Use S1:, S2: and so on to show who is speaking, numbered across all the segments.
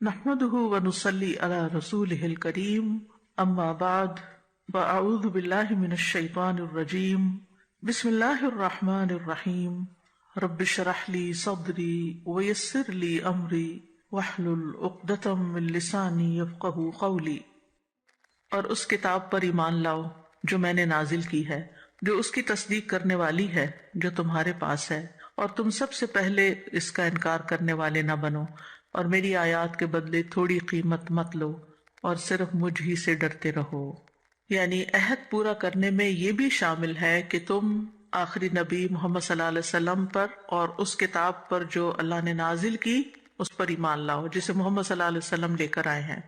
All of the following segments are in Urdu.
S1: نحمده ونصلي على رسوله الكريم اما بعد فاعوذ بالله من الشيطان الرجيم بسم الله الرحمن الرحيم رب اشرح لي صدري ويسر لي امري واحلل عقدة من لساني يفقهوا قولي۔ اور اس کتاب پر ایمان لاؤ جو میں نے نازل کی ہے، جو اس کی تصدیق کرنے والی ہے جو تمہارے پاس ہے، اور تم سب سے پہلے اس کا انکار کرنے والے نہ بنو، اور میری آیات کے بدلے تھوڑی قیمت مت لو، اور صرف مجھ ہی سے ڈرتے رہو۔ یعنی عہد پورا کرنے میں یہ بھی شامل ہے کہ تم آخری نبی محمد صلی اللہ علیہ وسلم پر اور اس کتاب پر جو اللہ نے نازل کی اس پر ایمان لاؤ جسے محمد صلی اللہ علیہ وسلم لے کر آئے ہیں،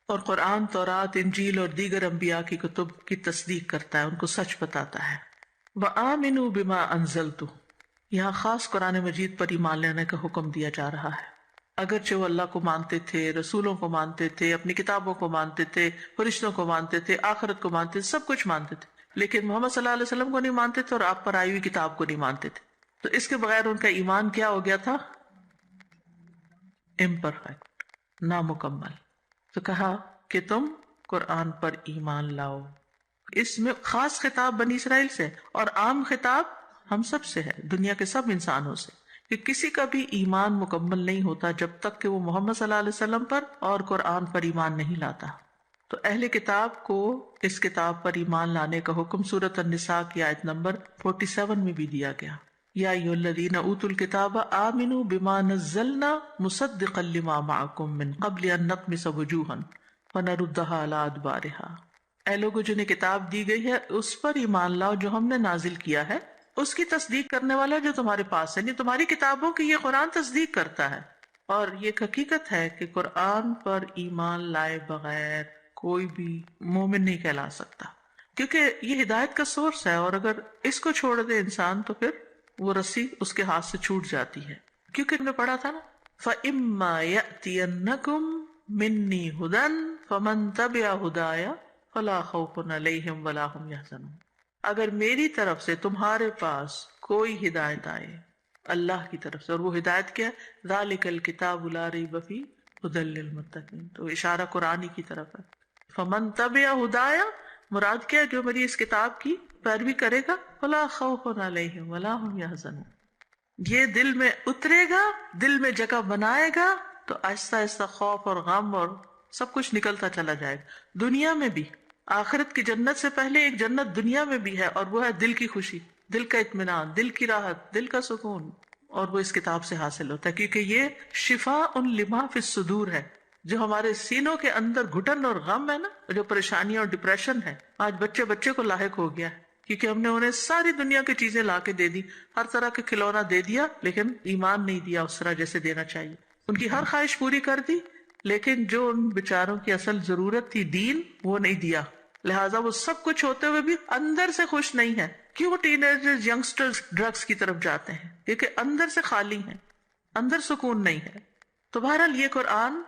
S1: اور قرآن، تورات، انجیل اور دیگر انبیاء کی کتب کی تصدیق کرتا ہے، ان کو سچ بتاتا ہے۔ وآمنوا بما انزلت، یہاں خاص قرآن مجید پر ایمان لینے کا حکم دیا جا رہا ہے۔ اگرچہ وہ اللہ کو مانتے تھے، رسولوں کو مانتے تھے، اپنی کتابوں کو مانتے تھے، فرشتوں کو مانتے تھے، آخرت کو مانتے تھے، سب کچھ مانتے تھے، لیکن محمد صلی اللہ علیہ وسلم کو نہیں مانتے تھے اور آپ پر آئی ہوئی کتاب کو نہیں مانتے تھے۔ تو اس کے بغیر ان کا ایمان کیا ہو گیا تھا؟ امپرفیکٹ، نامکمل۔ تو کہا کہ تم قرآن پر ایمان لاؤ۔ اس میں خاص خطاب بنی اسرائیل سے اور عام خطاب ہم سب سے ہے، دنیا کے سب انسانوں سے، کہ کسی کا بھی ایمان مکمل نہیں ہوتا جب تک کہ وہ محمد صلی اللہ علیہ وسلم پر اور قرآن پر ایمان نہیں لاتا۔ تو اہل کتاب کو اس کتاب پر ایمان لانے کا حکم سورۃ النساء کی آیت نمبر 47 میں بھی دیا گیا۔ یا ایھا الذین اوتوا الکتاب آمنوا بما نزلنا مصدقا لما معکم من قبل ان نطمس وجوہا فنردها علی ادبارها۔ اے لوگو جنہیں کتاب دی گئی ہے اس پر ایمان لاؤ جو ہم نے نازل کیا ہے، اس کی تصدیق کرنے والا جو تمہارے پاس ہے، یعنی تمہاری کتابوں کی یہ قرآن تصدیق کرتا ہے۔ اور یہ ایک حقیقت ہے کہ قرآن پر ایمان لائے بغیر کوئی بھی مومن نہیں کہلا سکتا، کیونکہ یہ ہدایت کا سورس ہے، اور اگر اس کو چھوڑ دے انسان تو پھر وہ رسی اس کے ہاتھ سے چھوٹ جاتی ہے۔ کیونکہ ہم نے پڑھا تھا نا فَإِمَّا يَأْتِيَنَّكُم مِّنِّي هُدًى فَمَن تَبِعَ هُدَايَ فَلَا خَوْفٌ عَلَيْهِمْ وَلَا هُمْ يَحْزَنُونَ۔ اگر میری طرف سے تمہارے پاس کوئی ہدایت آئے اللہ کی طرف سے، اور وہ ہدایت کیا ہے؟ ذَلِكَ الْكِتَابُ لَا رَيْبَ فِيهِ هُدًى لِّلْمُتَّقِينَ، تو اشارہ قرآن کی طرف ہے۔ فَمَن تَبِعَ هُدَايَ مراد کیا ہے؟ جو میری اس کتاب کی پیروی کرے گا، فَلَا خَوْفٌ عَلَيْهِمْ وَلَا هُمْ يَحْزَنُونَ، یہ دل میں اترے گا، دل میں جگہ بنائے گا تو آہستہ آہستہ خوف اور غم اور سب کچھ نکلتا چلا جائے گا۔ دنیا میں بھی، آخرت کی جنت سے پہلے ایک جنت دنیا میں بھی ہے، اور وہ ہے دل کی خوشی، دل کا اطمینان، دل کی راحت، دل کا سکون، اور وہ اس کتاب سے حاصل ہوتا ہے، کیونکہ یہ شفاء لما فی الصدور ہے۔ جو ہمارے سینوں کے اندر گھٹن اور غم ہے نا، جو پریشانیاں اور ڈپریشن ہے، آج بچے بچے کو لاحق ہو گیا ہے، کیونکہ ہم نے انہیں ساری دنیا کی چیزیں لا کے دے دی، ہر طرح کے کھلونا دے دیا، لیکن ایمان نہیں دیا اس طرح جیسے دینا چاہیے۔ ان کی ہر خواہش پوری کر دی، لیکن جو ان بیچاروں کی اصل ضرورت تھی دین، وہ نہیں دیا، لہٰذا وہ سب کچھ ہوتے ہوئے بھی اندر سے خوش نہیں ہے۔ کیوں ٹین ایجرز، ینگسٹرز ڈرگز کی طرف جاتے ہیں؟ کیونکہ اندر سے خالی ہیں، اندر سکون نہیں ہے۔ تو بہرحال یہ قرآن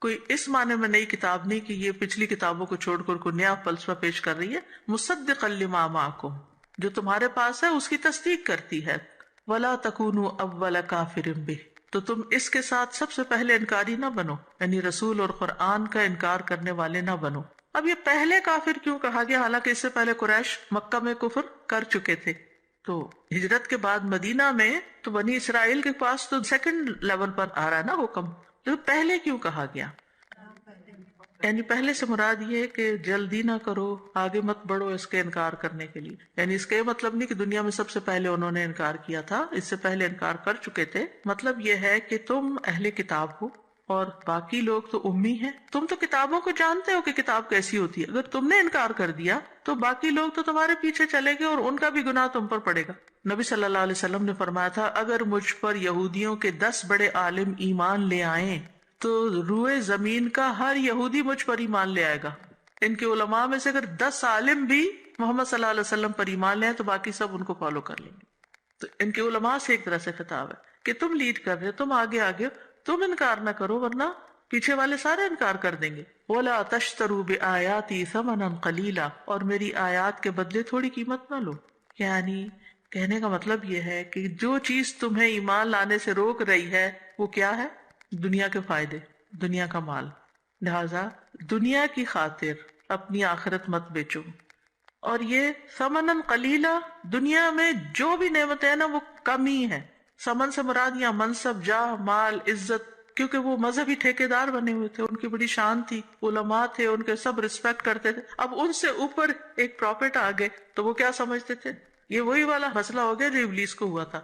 S1: کوئی اس معنی میں نئی کتاب نہیں کہ یہ پچھلی کتابوں کو چھوڑ کر کوئی نیا فلسفہ پیش کر رہی ہے، مصدقا لما معکم، جو تمہارے پاس ہے اس کی تصدیق کرتی ہے۔ ولا تکونوا اول کافر بہ، تو تم اس کے ساتھ سب سے پہلے انکاری نہ بنو، یعنی رسول اور قرآن کا انکار کرنے والے نہ بنو۔ اب یہ پہلے کافر کیوں کہا گیا، حالانکہ اس سے پہلے قریش مکہ میں کفر کر چکے تھے؟ تو ہجرت کے بعد مدینہ میں تو بنی اسرائیل کے پاس تو سیکنڈ لیول پر آ رہا ہے نا حکم، تو پہلے کیوں کہا گیا؟ یعنی پہلے سے مراد یہ ہے کہ جلدی نہ کرو، آگے مت بڑھو اس کے انکار کرنے کے لیے، یعنی اس کا یہ مطلب نہیں کہ دنیا میں سب سے پہلے انہوں نے انکار کیا تھا، اس سے پہلے انکار کر چکے تھے۔ مطلب یہ ہے کہ تم اہل کتاب ہو اور باقی لوگ تو امی ہیں، تم تو کتابوں کو جانتے ہو کہ کتاب کیسی ہوتی ہے، اگر تم نے انکار کر دیا تو باقی لوگ تو تمہارے پیچھے چلے گئے اور ان کا بھی گناہ تم پر پڑے گا۔ نبی صلی اللہ علیہ وسلم نے فرمایا تھا، اگر مجھ پر یہودیوں کے 10 بڑے عالم ایمان لے آئیں تو روئے زمین کا ہر یہودی مجھ پر ایمان لے آئے گا۔ ان کے علماء میں سے اگر 10 عالم بھی محمد صلی اللہ علیہ وسلم پر ایمان لے آئیں تو باقی سب ان کو فالو کر لیں گے۔ تو ان کے علماء سے ایک طرح سے خطاب ہے کہ تم لیڈ کر رہے، تم آگے آگے، تم انکار نہ کرو ورنہ پیچھے والے سارے انکار کر دیں گے۔ وَلَا تَشْتَرُوا بِآيَاتِي ثَمَنًا قَلِيلًا، اور میری آیات کے بدلے تھوڑی قیمت نہ لو۔ یعنی کہنے کا مطلب یہ ہے کہ جو چیز تمہیں ایمان لانے سے روک رہی ہے وہ کیا ہے؟ دنیا کے فائدے۔ دنیا کا مال، لہذا دنیا کی خاطر اپنی آخرت مت بیچو. اور یہ ثمنن قلیلا، دنیا میں جو بھی نعمتیں ہیں نا وہ کم ہی ہیں. ثمن سے مراد یہاں منصب، جاہ، مال، عزت، کیونکہ وہ مذہبی ٹھیکیدار بنے ہوئے تھے، ان کی بڑی شان تھی، علماء تھے، ان کے سب رسپیکٹ کرتے تھے. اب ان سے اوپر ایک پروفٹ آ گئے تو وہ کیا سمجھتے تھے؟ یہ وہی والا مسئلہ ہو گیا جو ابلیس کو ہوا تھا،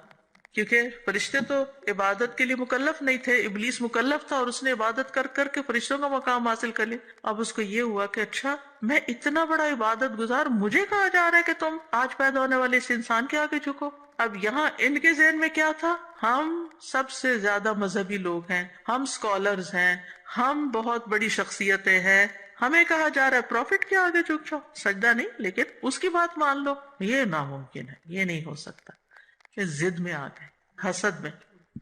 S1: کیونکہ فرشتے تو عبادت کے لیے مکلف نہیں تھے، ابلیس مکلف تھا اور اس نے عبادت کر کر کے فرشتوں کا مقام حاصل کر لیا. اب اس کو یہ ہوا کہ اچھا میں اتنا بڑا عبادت گزار، مجھے کہا جا رہا ہے کہ تم آج پیدا ہونے والے اس انسان کے آگے جھکو. اب یہاں ان کے ذہن میں کیا تھا؟ ہم سب سے زیادہ مذہبی لوگ ہیں، ہم اسکالرز ہیں، ہم بہت بڑی شخصیتیں ہیں، ہمیں کہا جا رہا ہے پروفٹ کے آگے جھک جاؤ، سجدہ نہیں لیکن اس کی بات مان لو. یہ ناممکن ہے، یہ نہیں ہو سکتا. کہ ضد میں آ گئے، حسد میں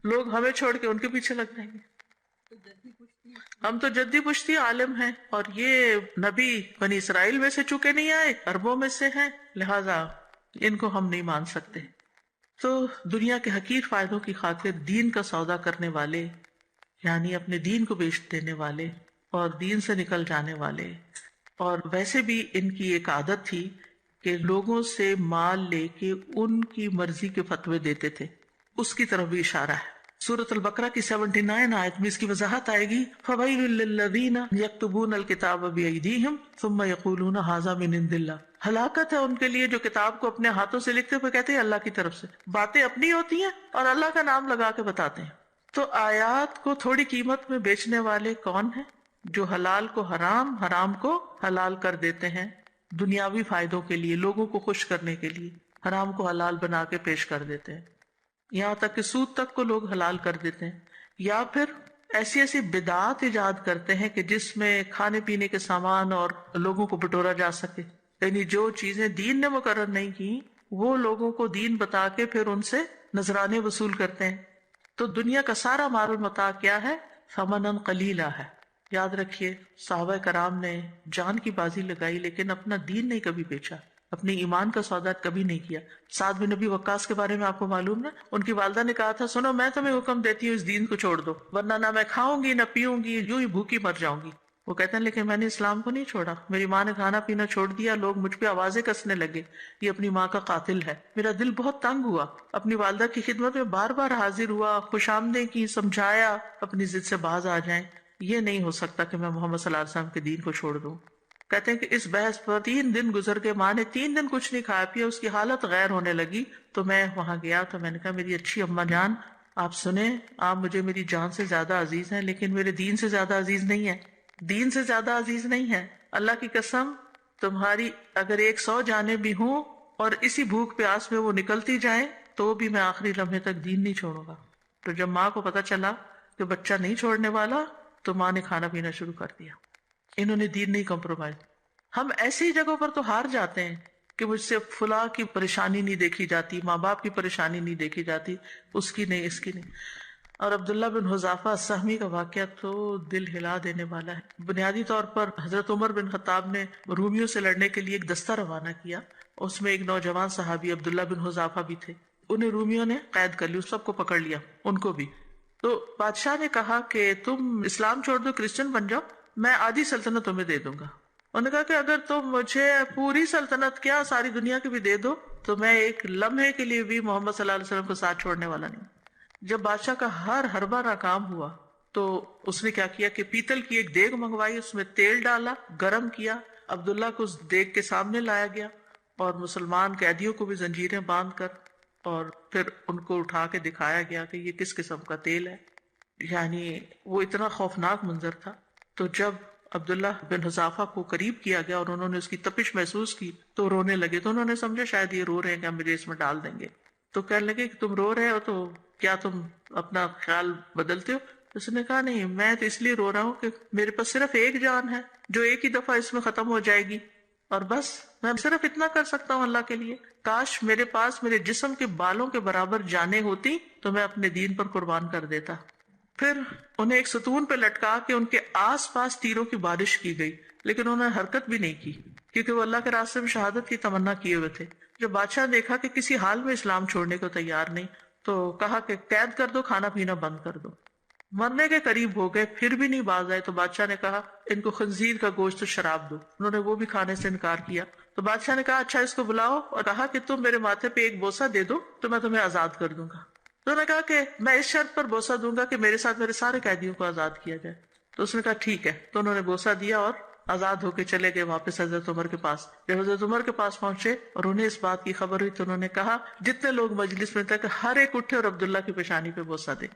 S1: لوگ ہمیں چھوڑ کے ان کے پیچھے لگ جائیں گے. ہم تو جدی پشتی عالم ہیں اور یہ نبی بنی اسرائیل میں سے چکے نہیں آئے، عربوں میں سے ہیں، لہٰذا ان کو ہم نہیں مان سکتے. تو دنیا کے حقیر فائدوں کی خاطر دین کا سودا کرنے والے، یعنی اپنے دین کو بیچ دینے والے اور دین سے نکل جانے والے، اور ویسے بھی ان کی ایک عادت تھی کہ لوگوں سے مال لے کے ان کی مرضی کے فتوے دیتے تھے، اس کی طرف بھی اشارہ ہے. سورۃ البقرہ کی 79 آیت میں اس کی وضاحت آئے گی. فَوَيْلٌ لِّلَّذِينَ يَكْتُبُونَ الْكِتَابَ بِأَيْدِيهِمْ ثُمَّ يَقُولُونَ هَٰذَا مِنْ عِندِ اللَّهِ. ہلاکت ہے ان کے لیے جو کتاب کو اپنے ہاتھوں سے لکھتے ہوئے کہتے ہیں اللہ کی طرف سے. باتیں اپنی ہوتی ہیں اور اللہ کا نام لگا کے بتاتے ہیں. تو آیات کو تھوڑی قیمت میں بیچنے والے کون ہیں؟ جو حلال کو حرام، حرام کو حلال کر دیتے ہیں دنیاوی فائدوں کے لیے، لوگوں کو خوش کرنے کے لیے حرام کو حلال بنا کے پیش کر دیتے ہیں. یہاں تک کہ سود تک کو لوگ حلال کر دیتے ہیں. یا پھر ایسی ایسی بدعات ایجاد کرتے ہیں کہ جس میں کھانے پینے کے سامان اور لوگوں کو بٹورا جا سکے، یعنی جو چیزیں دین نے مقرر نہیں کی وہ لوگوں کو دین بتا کے پھر ان سے نذرانے وصول کرتے ہیں. تو دنیا کا سارا مال المتاع کیا ہے؟ ثمناً قلیلا ہے. یاد رکھیے صحابہ کرام نے جان کی بازی لگائی لیکن اپنا دین نہیں کبھی بیچا، اپنے ایمان کا سودا کبھی نہیں کیا. سعد بن نبی وقاص کے بارے میں آپ کو معلوم نا، ان کی والدہ نے کہا تھا سنو میں تمہیں حکم دیتی ہوں اس دین کو چھوڑ دو ورنہ نہ میں کھاؤں گی نہ پیوں گی، یوں ہی بھوکی مر جاؤں گی. وہ کہتے ہیں لیکن میں نے اسلام کو نہیں چھوڑا، میری ماں نے کھانا پینا چھوڑ دیا، لوگ مجھ پہ آوازیں کسنے لگے یہ اپنی ماں کا قاتل ہے. میرا دل بہت تنگ ہوا، اپنی والدہ کی خدمت میں بار بار حاضر ہوا، خوش آمدید کی، سمجھایا اپنی ضد سے باز آ جائیں. یہ نہیں ہو سکتا کہ میں محمد صلی اللہ علیہ وسلم کے دین کو چھوڑ دوں. کہتے ہیں کہ اس بحث پر 3 دن گزر گئے، ماں نے 3 دن کچھ نہیں کھایا پیا، اس کی حالت غیر ہونے لگی. تو میں وہاں گیا تو میں نے کہا میری اچھی اماں جان آپ سنیں، آپ مجھے میری جان سے زیادہ عزیز ہیں لیکن میرے دین سے زیادہ عزیز نہیں ہے، دین سے زیادہ عزیز نہیں ہے. اللہ کی قسم تمہاری اگر 100 جانیں بھی ہوں اور اسی بھوک پیاس میں وہ نکلتی جائیں تو بھی میں آخری لمحے تک دین نہیں چھوڑوں گا. تو جب ماں کو پتا چلا کہ بچہ نہیں چھوڑنے والا تو ماں نے کھانا پینا شروع کر دیا. انہوں نے دین نہیں کمپرومائز. ہم ایسی جگہوں پر تو ہار جاتے ہیں کہ مجھ سے فلاں کی پریشانی نہیں دیکھی جاتی، ماں باپ کی پریشانی نہیں دیکھی جاتی، اس کی نہیں، اس کی نہیں. اور عبداللہ بن حذافہ السہمی کا واقعہ تو دل ہلا دینے والا ہے. بنیادی طور پر حضرت عمر بن خطاب نے رومیوں سے لڑنے کے لیے ایک دستہ روانہ کیا، اس میں ایک نوجوان صحابی عبداللہ بن حذافہ بھی تھے. انہیں رومیوں نے قید کر لی، سب کو پکڑ لیا، ان کو بھی. تو بادشاہ نے کہا کہ تم اسلام چھوڑ دو، کرسچن بن جاؤ، میں آدھی سلطنت تمہیں دے دوں گا. انہوں نے کہا کہ اگر تم مجھے پوری سلطنت کیا ساری دنیا کی بھی دے دو تو میں ایک لمحے کے لیے بھی محمد صلی اللہ علیہ وسلم کو ساتھ چھوڑنے والا نہیں. جب بادشاہ کا ہر حربہ ناکام ہوا تو اس نے کیا کیا کہ پیتل کی ایک دیگ منگوائی، اس میں تیل ڈالا، گرم کیا، عبداللہ کو اس دیگ کے سامنے لایا گیا اور مسلمان قیدیوں کو بھی زنجیریں باندھ کر اور پھر ان کو اٹھا کے دکھایا گیا کہ یہ کس قسم کا تیل ہے. یعنی وہ اتنا خوفناک منظر تھا. تو جب عبداللہ بن حذافہ کو قریب کیا گیا اور انہوں نے اس کی تپش محسوس کی تو رونے لگے. تو انہوں نے سمجھا شاید یہ رو رہے ہیں کہ ہم مجھے اس میں ڈال دیں گے. تو کہنے لگے کہ تم رو رہے ہو تو کیا تم اپنا خیال بدلتے ہو؟ اس نے کہا نہیں، میں تو اس لیے رو رہا ہوں کہ میرے پاس صرف ایک جان ہے جو ایک ہی دفعہ اس میں ختم ہو جائے گی اور بس میں صرف اتنا کر سکتا ہوں اللہ کے لیے. کاش میرے پاس میرے جسم کے بالوں کے برابر جانیں ہوتی تو میں اپنے دین پر قربان کر دیتا. پھر انہیں ایک ستون پہ لٹکا کے ان کے آس پاس تیروں کی بارش کی گئی لیکن انہوں نے حرکت بھی نہیں کی کیونکہ وہ اللہ کے راستے میں شہادت کی تمنا کیے ہوئے تھے. جب بادشاہ دیکھا کہ کسی حال میں اسلام چھوڑنے کو تیار نہیں تو کہا کہ قید کر دو، کھانا پینا بند کر دو. مرنے کے قریب ہو گئے پھر بھی نہیں باز آئے، تو بادشاہ نے کہا ان کو خنزیر کا گوشت اور شراب دو، انہوں نے وہ بھی کھانے سے انکار کیا۔ تو بادشاہ نے کہا اچھا اس کو بلاؤ، اور کہا کہ تم میرے ماتھے پہ ایک بوسہ دے دو تو میں تمہیں آزاد کر دوں گا۔ تو انہوں نے کہا کہ میں اس شرط پر بوسہ دوں گا کہ میرے ساتھ میرے سارے قیدیوں کو آزاد کیا جائے۔ تو اس نے کہا ٹھیک ہے، تو انہوں نے بوسہ دیا اور آزاد ہو کے چلے گئے واپس حضرت عمر کے پاس۔ جب حضرت عمر کے پاس پہنچے اور انہیں اس بات کی خبر ہوئی تو انہوں نے کہا جتنے لوگ مجلس میں تھے کہ ہر ایک اٹھے اور عبداللہ کی پیشانی پہ بوسہ دے۔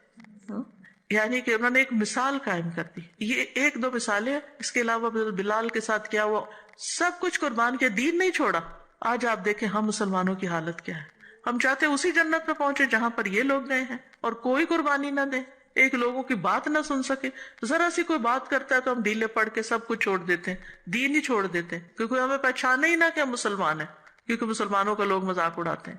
S1: یعنی کہ انہوں نے ایک مثال قائم کر دی۔ یہ ایک دو مثالیں، اس کے علاوہ بلال کے ساتھ کیا ہوا، سب کچھ قربان کیا، دین نہیں چھوڑا۔ آج آپ دیکھیں ہم مسلمانوں کی حالت کیا ہے، ہم چاہتے ہیں اسی جنت میں پہنچے جہاں پر یہ لوگ گئے ہیں اور کوئی قربانی نہ دیں، ایک لوگوں کی بات نہ سن سکے، ذرا سی کوئی بات کرتا ہے تو ہم ڈھیلے پڑھ کے سب کچھ چھوڑ دیتے ہیں، دین ہی چھوڑ دیتے ہیں، کیونکہ ہمیں پہچانے ہی نہ کہ ہم مسلمان ہیں، کیونکہ مسلمانوں کا لوگ مذاق اڑاتے ہیں۔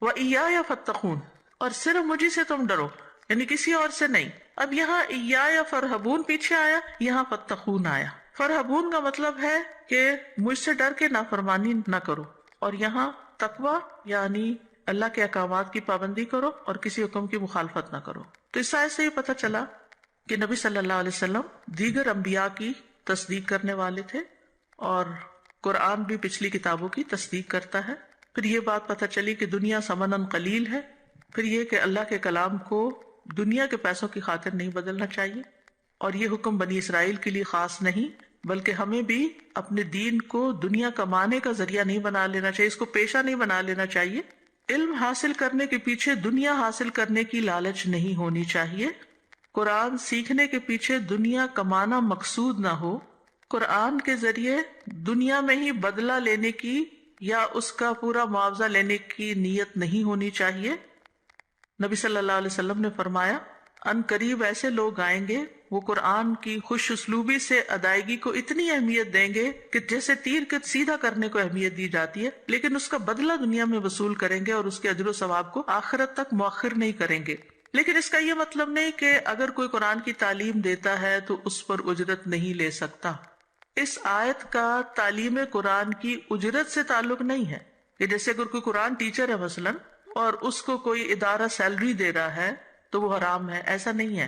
S1: وَإِيَّايَ فَاتَّقُونَ، اور صرف مجھے سے تم ڈرو، یعنی کسی اور سے نہیں۔ اب یہاں ایایا فرحبون پیچھے آیا، یہاں فتقون آیا۔ فرحبون کا مطلب ہے کہ مجھ سے ڈر کے نافرمانی نہ کرو، اور یہاں تقوی یعنی اللہ کے احکامات کی پابندی کرو اور کسی حکم کی مخالفت نہ کرو۔ تو اس آیت سے یہ پتہ چلا کہ نبی صلی اللہ علیہ وسلم دیگر انبیاء کی تصدیق کرنے والے تھے، اور قرآن بھی پچھلی کتابوں کی تصدیق کرتا ہے۔ پھر یہ بات پتہ چلی کہ دنیا ثمناً قلیل ہے، پھر یہ کہ اللہ کے کلام کو دنیا کے پیسوں کی خاطر نہیں بدلنا چاہیے، اور یہ حکم بنی اسرائیل کے لیے خاص نہیں بلکہ ہمیں بھی اپنے دین کو دنیا کمانے کا ذریعہ نہیں بنا لینا چاہیے، اس کو پیشہ نہیں بنا لینا چاہیے۔ علم حاصل کرنے کے پیچھے دنیا حاصل کرنے کی لالچ نہیں ہونی چاہیے، قرآن سیکھنے کے پیچھے دنیا کمانا مقصود نہ ہو، قرآن کے ذریعے دنیا میں ہی بدلہ لینے کی یا اس کا پورا معاوضہ لینے کی نیت نہیں ہونی چاہیے۔ نبی صلی اللہ علیہ وسلم نے فرمایا ان قریب ایسے لوگ آئیں گے وہ قرآن کی خوش اسلوبی سے ادائیگی کو اتنی اہمیت دیں گے کہ جیسے تیر کے سیدھا کرنے کو اہمیت دی جاتی ہے، لیکن اس کا بدلہ دنیا میں وصول کریں گے اور اس کے اجر و ثواب کو آخرت تک مؤخر نہیں کریں گے۔ لیکن اس کا یہ مطلب نہیں کہ اگر کوئی قرآن کی تعلیم دیتا ہے تو اس پر اجرت نہیں لے سکتا۔ اس آیت کا تعلیم قرآن کی اجرت سے تعلق نہیں ہے کہ جیسے اگر کوئی قرآن ٹیچر ہے مثلاً اور اس کو کوئی ادارہ سیلری دے رہا ہے تو وہ حرام ہے، ایسا نہیں ہے،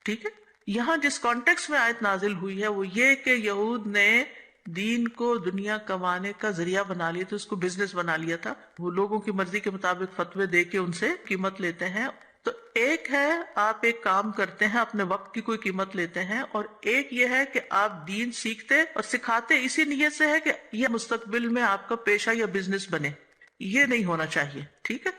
S1: ٹھیک ہے۔ یہاں جس کانٹیکس میں آیت نازل ہوئی ہے وہ یہ کہ یہود نے دین کو دنیا کمانے کا ذریعہ بنا لیا، تو اس کو بزنس بنا لیا تھا، وہ لوگوں کی مرضی کے مطابق فتوے دے کے ان سے قیمت لیتے ہیں۔ تو ایک ہے آپ ایک کام کرتے ہیں اپنے وقت کی کوئی قیمت لیتے ہیں، اور ایک یہ ہے کہ آپ دین سیکھتے اور سکھاتے اسی نیت سے ہے کہ یہ مستقبل میں آپ کا پیشہ یا بزنس بنے، یہ نہیں ہونا چاہیے، ٹھیک ہے۔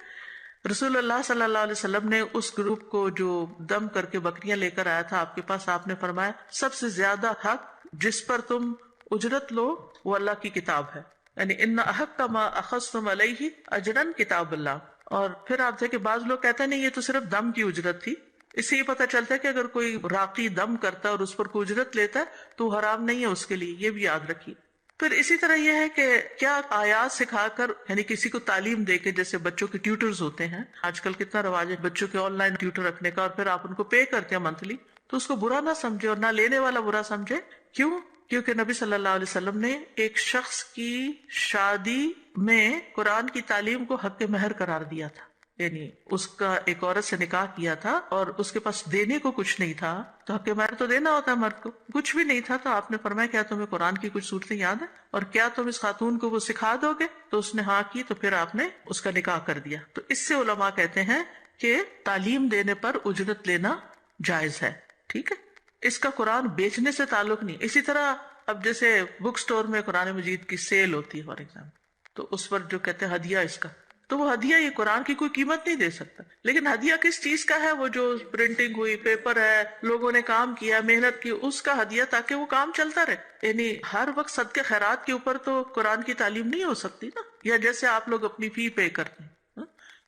S1: رسول اللہ صلی اللہ علیہ وسلم نے اس گروپ کو جو دم کر کے بکریاں لے کر آیا تھا آپ کے پاس، آپ نے فرمایا سب سے زیادہ حق جس پر تم اجرت لو وہ اللہ کی کتاب ہے، یعنی ان احق ما اخذتم علیہ اجرا کتاب اللہ۔ اور پھر آپ دیکھیں بعض لوگ کہتے ہیں نہیں یہ تو صرف دم کی اجرت تھی، اس سے یہ پتہ چلتا ہے کہ اگر کوئی راقی دم کرتا ہے اور اس پر کوئی اجرت لیتا ہے تو حرام نہیں ہے اس کے لیے، یہ بھی یاد رکھیے۔ پھر اسی طرح یہ ہے کہ کیا آیات سکھا کر یعنی کسی کو تعلیم دے کے، جیسے بچوں کے ٹیوٹرز ہوتے ہیں، آج کل کتنا رواج ہے بچوں کے آن لائن ٹیوٹر رکھنے کا، اور پھر آپ ان کو پے کرتے ہیں منتھلی، تو اس کو برا نہ سمجھے اور نہ لینے والا برا سمجھے۔ کیوں؟ کیونکہ نبی صلی اللہ علیہ وسلم نے ایک شخص کی شادی میں قرآن کی تعلیم کو حق مہر قرار دیا تھا، یعنی اس کا ایک عورت سے نکاح کیا تھا اور اس کے پاس دینے کو کچھ نہیں تھا، تو حق مہر تو دینا ہوتا ہے مرد کو، کچھ بھی نہیں تھا، تو آپ نے فرمایا کیا تمہیں قرآن کی کچھ صورتیں یاد ہیں اور کیا تم اس خاتون کو وہ سکھا دو گے؟ تو اس نے ہاں کی، تو پھر آپ نے اس کا نکاح کر دیا۔ تو اس سے علماء کہتے ہیں کہ تعلیم دینے پر اجرت لینا جائز ہے، ٹھیک ہے، اس کا قرآن بیچنے سے تعلق نہیں۔ اسی طرح اب جیسے بک سٹور میں قرآن مجید کی سیل ہوتی ہے فار ایگزامپل، تو اس پر جو کہتے ہیں ہدیہ اس کا، تو وہ ہدیہ یہ قرآن کی کوئی قیمت نہیں دے سکتا، لیکن ہدیہ کس چیز کا ہے؟ وہ جو پرنٹنگ ہوئی، پیپر ہے، لوگوں نے کام کیا، محنت کی، اس کا ہدیہ، تاکہ وہ کام چلتا رہے۔ یعنی ہر وقت صدقے خیرات کے اوپر تو قرآن کی تعلیم نہیں ہو سکتی نا، یا جیسے آپ لوگ اپنی فی پے کرتے ہیں،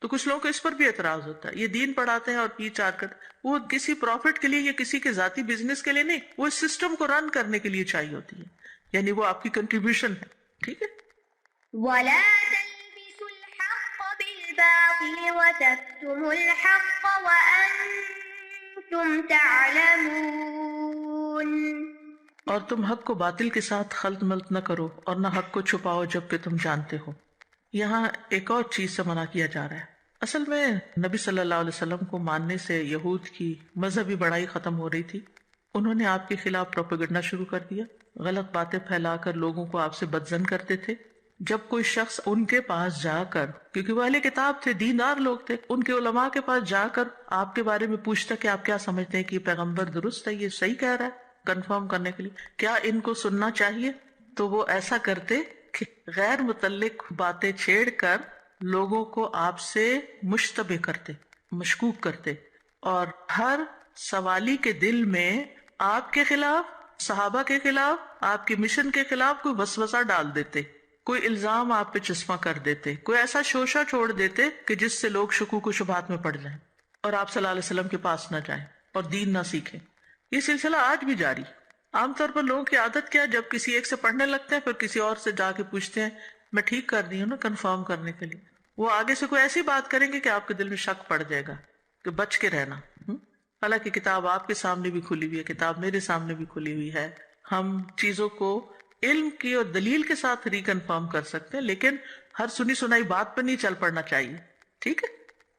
S1: تو کچھ لوگوں کو اس پر بھی اعتراض ہوتا ہے، یہ دین پڑھاتے ہیں اور فی چارج کرتے ہیں، وہ کسی پروفٹ کے لیے یا کسی کے ذاتی بزنس کے لیے نہیں، وہ اس سسٹم کو رن کرنے کے لیے چاہیے ہوتی ہے، یعنی وہ آپ کی کنٹریبیوشن ہے، ٹھیک ہے۔
S2: ولا تلبسوا الحق بالباطل وتكتموا الحق وأنتم تعلمون،
S1: اور تم حق کو باطل کے ساتھ خلط ملط نہ کرو اور نہ حق کو چھپاؤ جبکہ تم جانتے ہو۔ یہاں ایک اور چیز سے منع کیا جا رہا ہے، اصل میں نبی صلی اللہ علیہ وسلم کو ماننے سے یہود کی مذہبی بڑائی ختم ہو رہی تھی. انہوں نے آپ کے خلاف پروپیگنڈا شروع کر دیا، غلط باتیں پھیلا کر لوگوں کو آپ سے بدظن کرتے تھے. جب کوئی شخص ان کے پاس جا کر، کیونکہ وہ اہل کتاب تھے، دیندار لوگ تھے، ان کے علماء کے پاس جا کر آپ کے بارے میں پوچھتا کہ آپ کیا سمجھتے ہیں کہ یہ پیغمبر درست ہے، یہ صحیح کہہ رہا ہے، کنفرم کرنے کے لیے کیا ان کو سننا چاہیے، تو وہ ایسا کرتے کہ غیر متعلق باتیں چھیڑ کر لوگوں کو آپ سے مشتبہ کرتے، مشکوک کرتے، اور ہر سوالی کے دل میں آپ کے خلاف، صحابہ کے خلاف، آپ کے مشن کے خلاف کوئی وسوسہ ڈال دیتے، کوئی الزام آپ پہ چسپاں کر دیتے، کوئی ایسا شوشہ چھوڑ دیتے کہ جس سے لوگ شکوک و شبہات میں پڑ جائیں اور آپ صلی اللہ علیہ وسلم کے پاس نہ جائیں اور دین نہ سیکھیں. یہ سلسلہ آج بھی جاری. عام طور پر لوگوں کی عادت کیا ہے، جب کسی ایک سے پڑھنے لگتے ہیں پھر کسی اور سے جا کے پوچھتے ہیں میں ٹھیک کر رہی ہوں نا، کنفرم کرنے کے لیے. وہ آگے سے کوئی ایسی بات کریں گے کہ آپ کے دل میں شک پڑ جائے گا کہ بچ کے رہنا. حالانکہ کتاب آپ کے سامنے بھی کھلی ہوئی ہے، کتاب میرے سامنے بھی کھلی ہوئی ہے، ہم چیزوں کو علم کی اور دلیل کے ساتھ ریکنفرم کر سکتے ہیں، لیکن ہر سنی سنائی بات پہ نہیں چل پڑنا چاہیے. ٹھیک ہے.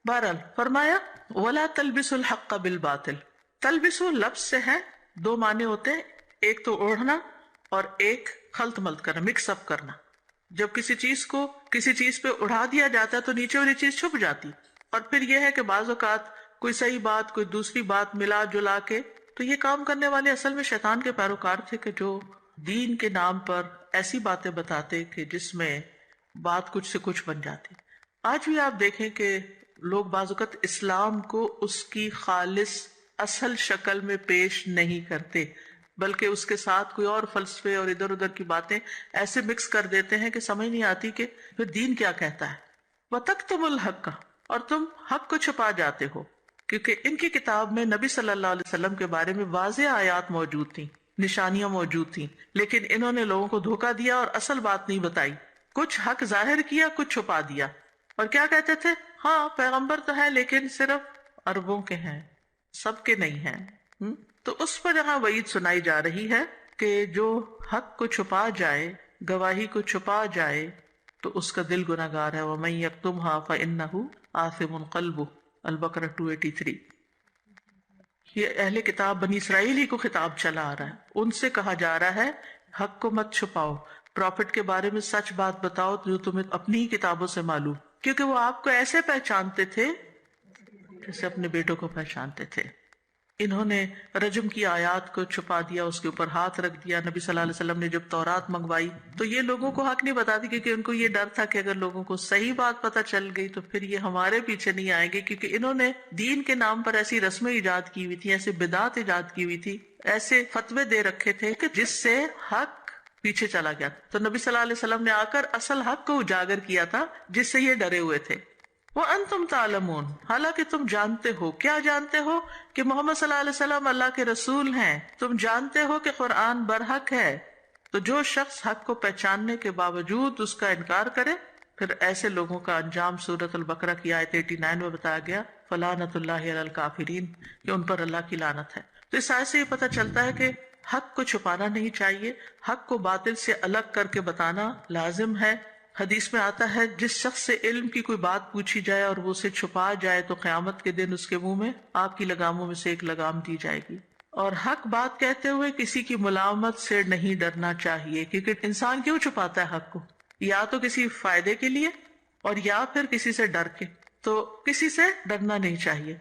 S1: بہرحال فرمایا وَلَا تَلْبِسُوا الْحَقَّ بِالْبَاطِلِ. تلبسو لفظ سے ہے، دو معنی ہوتے ہیں، ایک تو اوڑھنا اور ایک خلط ملط کرنا، مکس اپ کرنا. جب کسی چیز کو کسی چیز پہ اڑا دیا جاتا ہے تو نیچے والی چیز چھپ جاتی. اور پھر یہ ہے کہ بعض اوقات کوئی صحیح بات کوئی دوسری بات ملا جلا کے، تو یہ کام کرنے والے اصل میں شیطان کے پیروکار تھے کہ جو دین کے نام پر ایسی باتیں بتاتے کہ جس میں بات کچھ سے کچھ بن جاتی. آج بھی آپ دیکھیں کہ لوگ بعض اوقات اسلام کو اس کی خالص اصل شکل میں پیش نہیں کرتے، بلکہ اس کے ساتھ کوئی اور فلسفے اور ادھر ادھر کی باتیں ایسے مکس کر دیتے ہیں کہ سمجھ نہیں آتی کہ پھر دین کیا کہتا ہے. وَتَكْتُمُ الْحَقَّ. اور تم حق کو چھپا جاتے ہو، کیونکہ ان کی کتاب میں نبی صلی اللہ علیہ وسلم کے بارے میں واضح آیات موجود تھیں، نشانیاں موجود تھیں، لیکن انہوں نے لوگوں کو دھوکہ دیا اور اصل بات نہیں بتائی. کچھ حق ظاہر کیا، کچھ چھپا دیا. اور کیا کہتے تھے؟ ہاں پیغمبر تو ہے لیکن صرف عربوں کے ہیں، سب کے نہیں ہیں. تو اس پر یہاں وعید سنائی جا رہی ہے کہ جو حق کو چھپا جائے، گواہی کو چھپا جائے، تو اس کا دل گناہگار ہے. وَمَن يَكْتُمْهَا فَإِنَّهُ آثِمٌ قَلْبُهُ، البقرہ 283. یہ اہل کتاب بنی اسرائیل ہی کو خطاب چلا آ رہا ہے، ان سے کہا جا رہا ہے حق کو مت چھپاؤ، پروفٹ کے بارے میں سچ بات بتاؤ جو تمہیں اپنی ہی کتابوں سے معلوم، کیونکہ وہ آپ کو ایسے پہچانتے تھے جیسے اپنے بیٹوں کو پہچانتے تھے. انہوں نے رجم کی آیات کو چھپا دیا، اس کے اوپر ہاتھ رکھ دیا. نبی صلی اللہ علیہ وسلم نے جب تورات منگوائی تو یہ لوگوں کو حق نہیں بتاتی، کیونکہ ان کو یہ ڈر تھا کہ اگر لوگوں کو صحیح بات پتہ چل گئی تو پھر یہ ہمارے پیچھے نہیں آئیں گے، کیونکہ انہوں نے دین کے نام پر ایسی رسمیں ایجاد کی ہوئی تھی، ایسے بدعات ایجاد کی ہوئی تھی، ایسے فتوے دے رکھے تھے کہ جس سے حق پیچھے چلا گیا. تو نبی صلی اللہ علیہ وسلم نے آ کر اصل حق کو اجاگر کیا تھا جس سے یہ ڈرے ہوئے تھے. وَأَنْتُمْ تَعْلَمُونَ. حالانکہ تم جانتے ہو. کیا جانتے ہو؟ کہ محمد صلی اللہ علیہ وسلم اللہ کے رسول ہیں. تم جانتے ہو کہ قرآن برحق ہے. تو جو شخص حق کو پہچاننے کے باوجود اس کا انکار کرے، پھر ایسے لوگوں کا انجام سورۃ البقرہ کی آیت 89 میں بتایا گیا، فَلَعْنَةُ اللَّهِ عَلَى الْكَافِرِينَ، کہ ان پر اللہ کی لعنت ہے. تو اس آیت سے یہ پتہ چلتا ہے کہ حق کو چھپانا نہیں چاہیے، حق کو باطل سے الگ کر کے بتانا لازم ہے. حدیث میں آتا ہے جس شخص سے علم کی کوئی بات پوچھی جائے اور وہ اسے چھپا جائے تو قیامت کے دن اس کے منہ میں آگ کی لگاموں میں سے ایک لگام دی جائے گی. اور حق بات کہتے ہوئے کسی کی ملامت سے نہیں ڈرنا چاہیے، کیونکہ انسان کیوں چھپاتا ہے حق کو؟ یا تو کسی فائدے کے لیے اور یا پھر کسی سے ڈر کے. تو کسی سے ڈرنا نہیں چاہیے.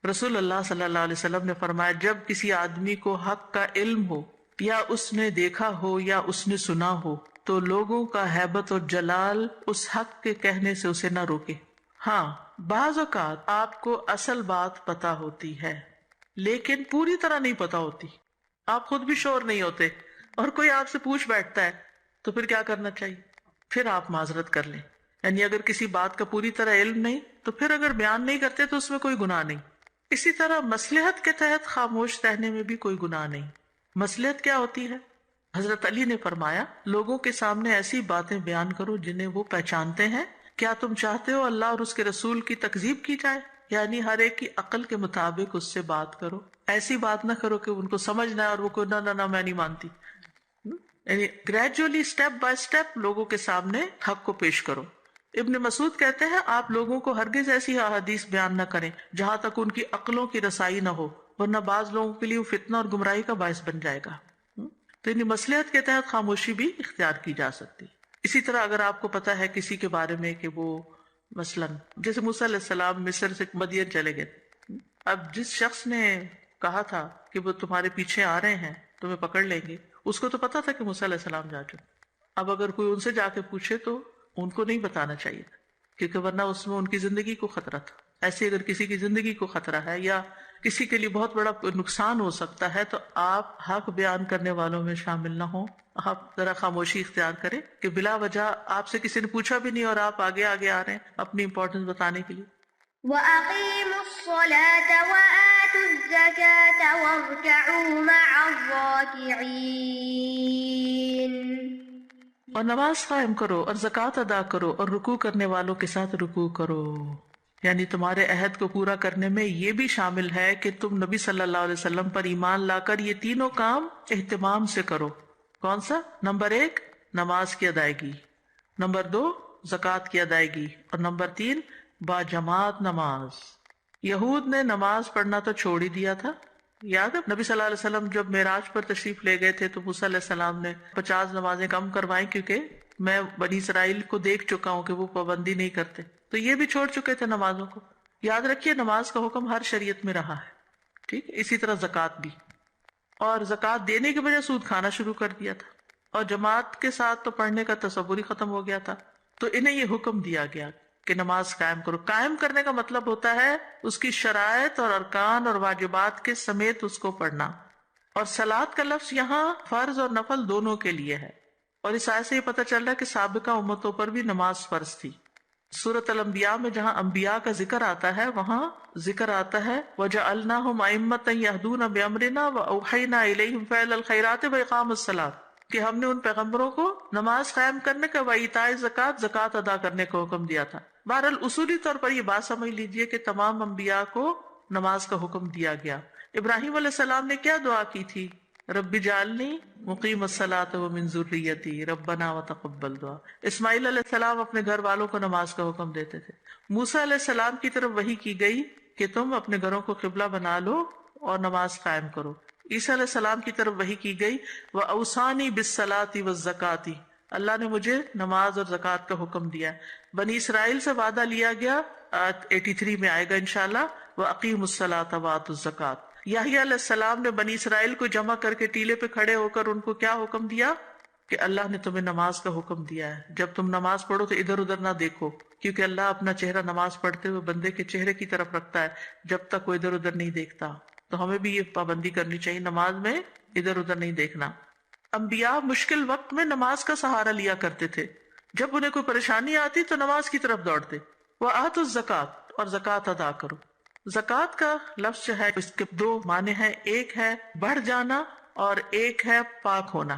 S1: رسول اللہ صلی اللہ علیہ وسلم نے فرمایا جب کسی آدمی کو حق کا علم ہو، یا اس نے دیکھا ہو یا اس نے سنا ہو، تو لوگوں کا ہیبت اور جلال اس حق کے کہنے سے اسے نہ روکے. ہاں بعض اوقات آپ کو اصل بات پتا ہوتی ہے لیکن پوری طرح نہیں پتا ہوتی، آپ خود بھی شور نہیں ہوتے اور کوئی آپ سے پوچھ بیٹھتا ہے، تو پھر کیا کرنا چاہیے؟ پھر آپ معذرت کر لیں. یعنی اگر کسی بات کا پوری طرح علم نہیں تو پھر اگر بیان نہیں کرتے تو اس میں کوئی گناہ نہیں. اسی طرح مصلحت کے تحت خاموش رہنے میں بھی کوئی گناہ نہیں. مصلحت کیا ہوتی ہے؟ حضرت علی نے فرمایا لوگوں کے سامنے ایسی باتیں بیان کرو جنہیں وہ پہچانتے ہیں. کیا تم چاہتے ہو اللہ اور اس کے رسول کی تکذیب کی جائے؟ یعنی ہر ایک کی عقل کے مطابق اس سے بات کرو، ایسی بات نہ کرو کہ ان کو سمجھ نہ آئے اور وہ کوئی نہ میں نہیں مانتی. یعنی گریجولی اسٹیپ بائی اسٹیپ لوگوں کے سامنے حق کو پیش کرو. ابن مسعود کہتے ہیں آپ لوگوں کو ہرگز ایسی احادیث بیان نہ کریں جہاں تک ان کی عقلوں کی رسائی نہ ہو، ورنہ بعض لوگوں کے لیے وہ فتنہ اور گمراہی کا باعث بن جائے گا۔ تو یعنی مصلحت کے تحت خاموشی بھی اختیار کی جا سکتی۔ اسی طرح اگر آپ کو پتا ہے کسی کے بارے میں کہ وہ مثلاً جیسے موسیٰ علیہ السلام مصر سے مدین چلے گئے، اب جس شخص نے کہا تھا کہ وہ تمہارے پیچھے آ رہے ہیں تمہیں پکڑ لیں گے، اس کو تو پتا تھا کہ موسیٰ علیہ السلام جا چکے۔ اب اگر کوئی ان سے جا کے پوچھے تو ان کو نہیں بتانا چاہیے تھا، کیونکہ ورنہ اس میں ان کی زندگی کو خطرہ تھا۔ ایسے اگر کسی کی زندگی کو خطرہ ہے یا کسی کے لیے بہت بڑا نقصان ہو سکتا ہے تو آپ حق بیان کرنے والوں میں شامل نہ ہوں، آپ ذرا خاموشی اختیار کریں کہ بلا وجہ آپ سے کسی نے پوچھا بھی نہیں اور آپ آگے آگے آ رہے ہیں اپنی امپورٹنس بتانے کے لیے۔
S2: وَأَقِيمُوا الصَّلَاةَ وَآتُوا الزَّكَاةَ وَارْكَعُوا مَعَ الرَّاكِعِينَ۔
S1: اور نماز قائم کرو اور زکوٰۃ ادا کرو اور رکوع کرنے والوں کے ساتھ رکوع کرو۔ یعنی تمہارے عہد کو پورا کرنے میں یہ بھی شامل ہے کہ تم نبی صلی اللہ علیہ وسلم پر ایمان لا کر یہ تینوں کام اہتمام سے کرو۔ کون سا؟ نمبر 1 نماز کی ادائیگی، نمبر 2 زکوٰۃ کی ادائیگی، اور نمبر 3 با جماعت نماز۔ یہود نے نماز پڑھنا تو چھوڑ ہی دیا تھا۔ یاد ہے نبی صلی اللہ علیہ وسلم جب معراج پر تشریف لے گئے تھے تو موسیٰ علیہ السلام نے 50 نمازیں کم کروائیں، کیونکہ میں بنی اسرائیل کو دیکھ چکا ہوں کہ وہ پابندی نہیں کرتے، تو یہ بھی چھوڑ چکے تھے نمازوں کو۔ یاد رکھیے نماز کا حکم ہر شریعت میں رہا ہے، ٹھیک، اسی طرح زکوٰۃ بھی۔ اور زکوٰۃ دینے کی وجہ سود کھانا شروع کر دیا تھا، اور جماعت کے ساتھ تو پڑھنے کا تصور ہی ختم ہو گیا تھا۔ تو انہیں یہ حکم دیا گیا کہ نماز قائم کرو۔ قائم کرنے کا مطلب ہوتا ہے اس کی شرائط اور ارکان اور واجبات کے سمیت اس کو پڑھنا۔ اور صلاۃ کا لفظ یہاں فرض اور نفل دونوں کے لیے ہے، اور اس آیت سے یہ پتہ چل رہا ہے کہ سابقہ امتوں پر بھی نماز فرض تھی۔ سورۃ الانبیاء میں جہاں انبیاء کا ذکر آتا ہے وہاں ذکر آتا ہے وَجَعَلْنَاهُمْ أَئِمَّةً يَهْدُونَ بِأَمْرِنَا وَأَوْحَيْنَا إِلَيْهِمْ فِعْلَ الْخَيْرَاتِ وَإِقَامَ الصَّلَاةِ، کہ ہم نے ان پیغمبروں کو نماز قائم کرنے کا وَإِيتَاءِ الزَّكَاةِ زکوٰۃ ادا کرنے کا حکم دیا تھا۔ بہرحال اصولی طور پر یہ بات سمجھ لیجئے کہ تمام انبیاء کو نماز کا حکم دیا گیا۔ ابراہیم علیہ السلام نے کیا دعا کی تھی؟ رب اجعلنی مقیم الصلاۃ ومن ذریتی ربنا وتقبل دعا۔ اسماعیل علیہ السلام اپنے گھر والوں کو نماز کا حکم دیتے تھے۔ موسیٰ علیہ السلام کی طرف وحی کی گئی کہ تم اپنے گھروں کو قبلہ بنا لو اور نماز قائم کرو۔ عیسیٰ علیہ السلام کی طرف وحی کی گئی وَأَوْصَانِي بِالصَّلَاةِ وَالزَّكَاةِ، اللہ نے مجھے نماز اور زکوٰۃ کا حکم دیا۔ بنی اسرائیل سے وعدہ لیا گیا، 83 میں آئے گا انشاءاللہ، وَأَقِيمُوا الصَّلَاةَ وَآتُوا الزَّكَاةَ۔ یحییٰ علیہ السلام نے بنی اسرائیل کو جمع کر کے ٹیلے پہ کھڑے ہو کر ان کو کیا حکم دیا کہ اللہ نے تمہیں نماز کا حکم دیا ہے، جب تم نماز پڑھو تو ادھر ادھر نہ دیکھو، کیونکہ اللہ اپنا چہرہ نماز پڑھتے ہوئے بندے کے چہرے کی طرف رکھتا ہے جب تک وہ ادھر ادھر نہیں دیکھتا۔ تو ہمیں بھی یہ پابندی کرنی چاہیے، نماز میں ادھر ادھر نہیں دیکھنا۔ انبیاء مشکل وقت میں نماز کا سہارا لیا کرتے تھے، جب انہیں کوئی پریشانی آتی تو نماز کی طرف دوڑتے۔ وَآتُوا الزَّكَاةَ، اور زکوٰۃ ادا کرو۔ زکوٰۃ کا لفظ جو ہے اس کے 2 معنی ہیں، ایک ہے بڑھ جانا اور ایک ہے پاک ہونا،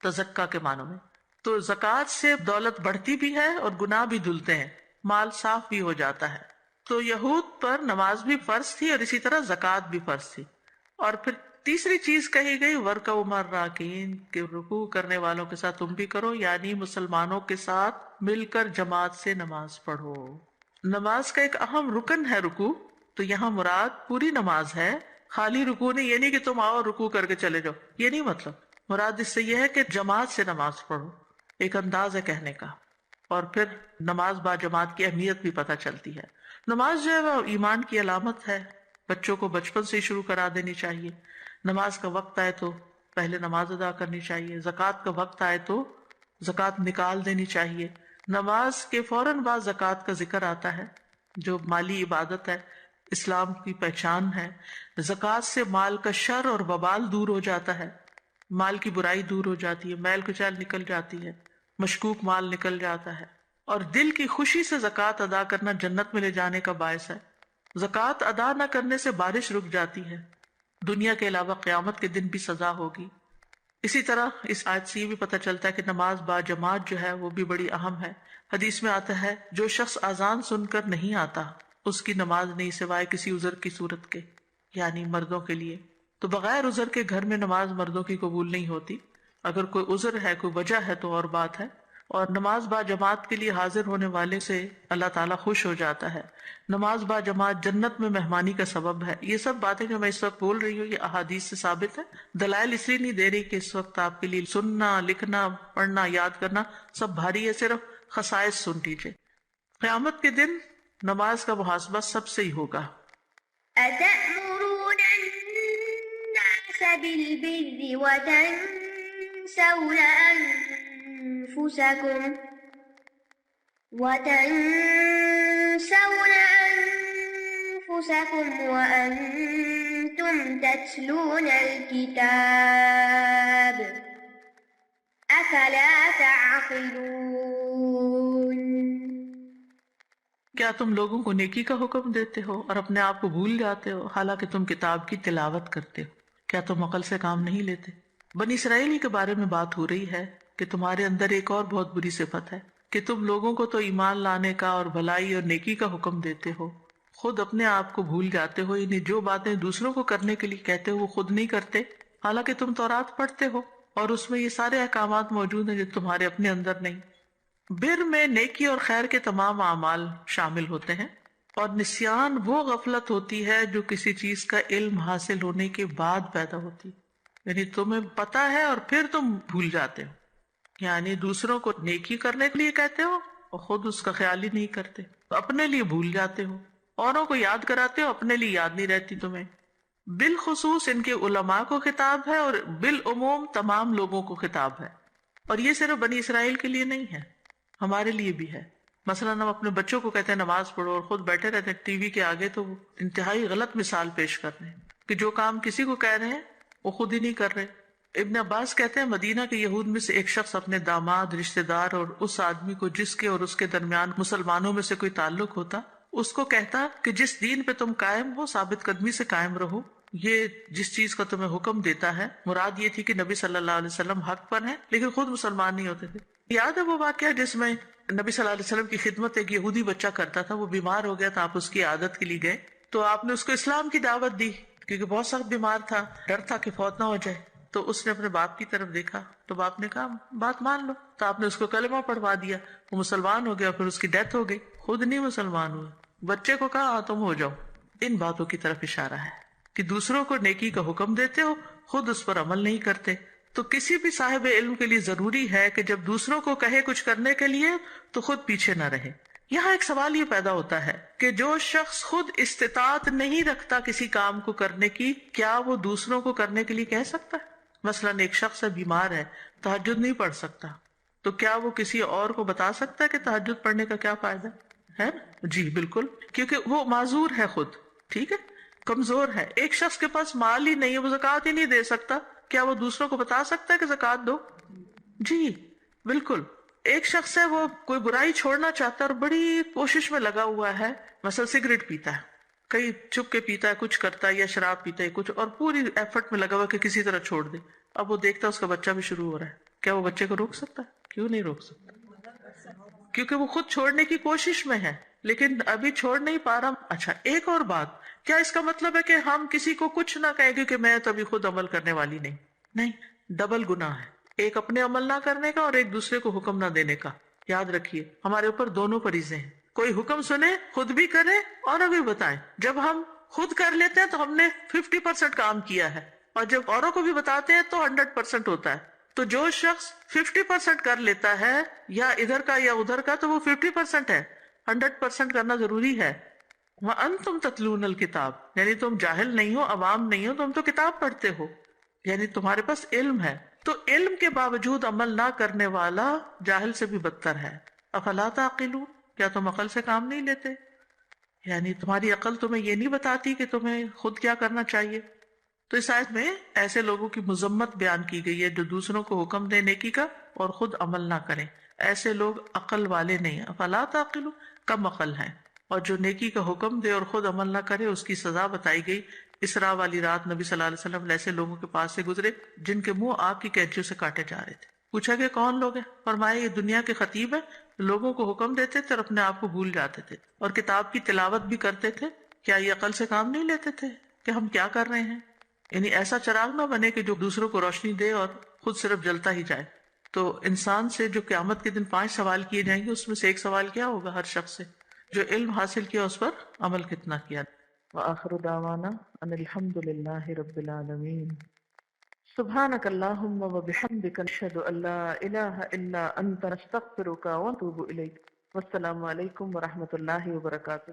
S1: تزکا کے معنوں میں۔ تو زکوٰۃ سے دولت بڑھتی بھی ہے اور گناہ بھی دھلتے ہیں، مال صاف بھی ہو جاتا ہے۔ تو یہود پر نماز بھی فرض تھی اور اسی طرح زکوٰۃ بھی فرض تھی۔ اور پھر تیسری چیز کہی گئی وَارْكَعُوا مَعَ الرَّاكِعِينَ، کہ رکوع کرنے والوں کے ساتھ تم بھی کرو، یعنی مسلمانوں کے ساتھ مل کر جماعت سے نماز پڑھو۔ نماز کا ایک اہم رکن ہے رکوع، تو یہاں مراد پوری نماز ہے، خالی رکوع نہیں، یہ نہیں کہ تم آؤ رکوع کر کے چلے جاؤ، یہ نہیں مطلب۔ مراد اس سے یہ ہے کہ جماعت سے نماز پڑھو، ایک انداز ہے کہنے کا۔ اور پھر نماز با جماعت کی اہمیت بھی پتہ چلتی ہے۔ نماز جو ہے وہ ایمان کی علامت ہے، بچوں کو بچپن سے شروع کرا دینی چاہیے۔ نماز کا وقت آئے تو پہلے نماز ادا کرنی چاہیے، زکوٰۃ کا وقت آئے تو زکوٰۃ نکال دینی چاہیے۔ نماز کے فوراً بعد زکوٰۃ کا ذکر آتا ہے جو مالی عبادت ہے، اسلام کی پہچان ہے۔ زکوٰۃ سے مال کا شر اور وبال دور ہو جاتا ہے، مال کی برائی دور ہو جاتی ہے، میل کچیل نکل جاتی ہے، مشکوک مال نکل جاتا ہے، اور دل کی خوشی سے زکوٰۃ ادا کرنا جنت میں لے جانے کا باعث ہے۔ زکوٰۃ ادا نہ کرنے سے بارش رک جاتی ہے، دنیا کے علاوہ قیامت کے دن بھی سزا ہوگی۔ اسی طرح اس آیت سے یہ بھی پتہ چلتا ہے کہ نماز با جماعت جو ہے وہ بھی بڑی اہم ہے۔ حدیث میں آتا ہے جو شخص اذان سن کر نہیں آتا اس کی نماز نہیں سوائے کسی عذر کی صورت کے، یعنی مردوں کے لیے۔ تو بغیر عذر کے گھر میں نماز مردوں کی قبول نہیں ہوتی۔ اگر کوئی عذر ہے، کوئی وجہ ہے تو اور بات ہے، اور نماز با جماعت کے لیے حاضر ہونے والے سے اللہ تعالیٰ خوش ہو جاتا ہے. نماز با جماعت جنت میں مہمانی کا سبب ہے. یہ سب باتیں جو میں اس وقت بول رہی ہوں یہ احادیث سے ثابت ہے. دلائل اس لیے نہیں دے رہی کہ اس وقت آپ کے لیے سننا، لکھنا، پڑھنا، یاد کرنا سب بھاری ہے، صرف خصائص سن لیجیے. قیامت کے دن نماز کا محاسبہ سب سے ہی ہوگا.
S2: أتأمرون الناس بالبر وتنسون أنفسكم وأنتم تتلون الكتاب أفلا تعقلون.
S1: کیا تم لوگوں کو نیکی کا حکم دیتے ہو اور اپنے آپ کو بھول جاتے ہو حالانکہ تم کتاب کی تلاوت کرتے ہو؟ کیا تم عقل سے کام نہیں لیتے؟ بنی اسرائیل کے بارے میں بات ہو رہی ہے کہ تمہارے اندر ایک اور بہت بری صفت ہے کہ تم لوگوں کو تو ایمان لانے کا اور بھلائی اور نیکی کا حکم دیتے ہو، خود اپنے آپ کو بھول جاتے ہو. یعنی جو باتیں دوسروں کو کرنے کے لیے کہتے ہو وہ خود نہیں کرتے، حالانکہ تم تورات پڑھتے ہو اور اس میں یہ سارے احکامات موجود ہیں جو تمہارے اپنے اندر نہیں. بر میں نیکی اور خیر کے تمام اعمال شامل ہوتے ہیں، اور نسیان وہ غفلت ہوتی ہے جو کسی چیز کا علم حاصل ہونے کے بعد پیدا ہوتی ہے. یعنی تمہیں پتا ہے اور پھر تم بھول جاتے ہو. یعنی دوسروں کو نیکی کرنے کے لیے کہتے ہو اور خود اس کا خیال ہی نہیں کرتے، تو اپنے لیے بھول جاتے ہو. اوروں کو یاد کراتے ہو، اپنے لیے یاد نہیں رہتی تمہیں. بالخصوص ان کے علماء کو خطاب ہے اور بالعموم تمام لوگوں کو خطاب ہے. اور یہ صرف بنی اسرائیل کے لیے نہیں ہے، ہمارے لیے بھی ہے. مثلا ہم اپنے بچوں کو کہتے ہیں نماز پڑھو اور خود بیٹھے رہتے ہیں ٹی وی کے آگے، تو وہ انتہائی غلط مثال پیش کر رہے ہیں کہ جو کام کسی کو کہہ رہے ہیں وہ خود ہی نہیں کر رہے. ابن عباس کہتے ہیں مدینہ کے یہود میں سے ایک شخص اپنے داماد، رشتہ دار اور اس آدمی کو جس کے اور اس کے درمیان مسلمانوں میں سے کوئی تعلق ہوتا، اس کو کہتا کہ جس دین پہ تم قائم ہو ثابت قدمی سے قائم رہو. یہ جس چیز کا تمہیں حکم دیتا ہے، مراد یہ تھی کہ نبی صلی اللہ علیہ وسلم حق پر ہیں لیکن خود مسلمان نہیں ہوتے تھے. یاد ہے وہ واقعہ جس میں نبی صلی اللہ علیہ وسلم کی خدمت ایک یہودی بچہ کرتا تھا، وہ بیمار ہو گیا تھا، آپ اس کی عادت کے لیے گئے تو آپ نے اس کو اسلام کی دعوت دی کیونکہ بہت سخت بیمار تھا، ڈر تھا کہ فوت نہ ہو جائے. تو اس نے اپنے باپ کی طرف دیکھا تو باپ نے کہا بات مان لو، تو آپ نے اس کو کلمہ پڑھوا دیا، وہ مسلمان ہو گیا. پھر اس کی ڈیتھ ہو گئی، خود نہیں مسلمان ہوئے، بچے کو کہا تم ہو جاؤ. ان باتوں کی طرف اشارہ ہے کہ دوسروں کو نیکی کا حکم دیتے ہو، خود اس پر عمل نہیں کرتے. تو کسی بھی صاحب علم کے لیے ضروری ہے کہ جب دوسروں کو کہے کچھ کرنے کے لیے تو خود پیچھے نہ رہے. یہاں ایک سوال یہ پیدا ہوتا ہے کہ جو شخص خود استطاعت نہیں رکھتا کسی کام کو کرنے کی، کیا وہ دوسروں کو کرنے کے لیے کہہ سکتا ہے؟ مثلا ایک شخص ہے، بیمار ہے، تہجد نہیں پڑھ سکتا، تو کیا وہ کسی اور کو بتا سکتا ہے کہ تہجد پڑھنے کا کیا فائدہ ہے؟ جی بالکل، کیونکہ وہ معذور ہے خود، ٹھیک ہے، کمزور ہے. ایک شخص کے پاس مال ہی نہیں ہے، وہ زکوٰۃ ہی نہیں دے سکتا، کیا وہ دوسروں کو بتا سکتا ہے کہ زکوٰۃ دو؟ جی بالکل. ایک شخص ہے، وہ کوئی برائی چھوڑنا چاہتا ہے اور بڑی کوشش میں لگا ہوا ہے، مثلا سگریٹ پیتا ہے، کہیں چھپ کے پیتا ہے، کچھ کرتا ہے، یا شراب پیتا ہے کچھ، اور پوری ایفرٹ میں لگا ہوا کہ کسی طرح چھوڑ دے. اب وہ دیکھتا ہے اس کا بچہ بھی شروع ہو رہا ہے، کیا وہ بچے کو روک سکتا ہے؟ کیوں نہیں روک سکتا؟ کیونکہ وہ خود چھوڑنے کی کوشش میں ہے لیکن ابھی چھوڑ نہیں پا رہا. اچھا ایک اور بات، کیا اس کا مطلب ہے کہ ہم کسی کو کچھ نہ کہیں گے کہ میں تو ابھی خود عمل کرنے والی نہیں؟ نہیں، ڈبل گناہ ہے، ایک اپنے عمل نہ کرنے کا اور ایک دوسرے کو حکم نہ دینے کا. یاد رکھیے ہمارے اوپر دونوں فریضے ہیں، کوئی حکم سنے، خود بھی کرے اور ابھی بتائیں. جب ہم خود کر لیتے ہیں تو ہم نے 50% کام کیا ہے، اور جب اوروں کو بھی بتاتے ہیں تو 100% ہوتا ہے. تو جو شخص 50% کر لیتا ہے یا ادھر کا یا ادھر کا تو وہ 50% ہے، 100% کرنا ضروری ہے. وَأَنْتُمْ تَتْلُونَ الْكِتَابَ، یعنی تم جاہل نہیں ہو، عوام نہیں ہو، تم تو کتاب پڑھتے ہو، یعنی تمہارے پاس علم ہے. تو علم کے باوجود عمل نہ کرنے والا جاہل سے بھی بدتر ہے. افلا تعقلون، کیا تم عقل سے کام نہیں لیتے؟ یعنی تمہاری عقل تمہیں یہ نہیں بتاتی کہ تمہیں خود کیا کرنا چاہیے. تو اس آیت میں ایسے لوگوں کی مذمت بیان کی گئی ہے جو دوسروں کو حکم دے نیکی کا اور خود عمل نہ کریں. ایسے لوگ عقل والے نہیں ہیں. افلا تعقلون، کم عقل ہیں. اور جو نیکی کا حکم دے اور خود عمل نہ کرے اس کی سزا بتائی گئی. اسراء والی رات نبی صلی اللہ علیہ وسلم ایسے لوگوں کے پاس سے گزرے جن کے منہ آگ کی کینچیوں سے کاٹے جا رہے تھے. پوچھا کہ کون لوگ ہیں؟ فرمایا یہ دنیا کے خطیب ہیں، لوگوں کو حکم دیتے تھے اور اپنے آپ کو بھول جاتے تھے، اور کتاب کی تلاوت بھی کرتے تھے. کیا یہ عقل سے کام نہیں لیتے تھے کہ ہم کیا کر رہے ہیں؟ یعنی ایسا چراغ نہ بنے کہ جو دوسروں کو روشنی دے اور خود صرف جلتا ہی جائے. تو انسان سے جو قیامت کے دن 5 سوال کیے جائیں گے، اس میں سے ایک سوال کیا ہوگا ہر شخص سے؟ جو علم حاصل کیا اس پر عمل کتنا کیا۔ وآخر دعوانا ان الحمد للہ رب العالمین۔ سبحانک اللہم وبحمدک نشہد ان لا الہ الا انت نستغفرک ونتوب الیک۔ والسلام علیکم ورحمۃ اللہ وبرکاتہ۔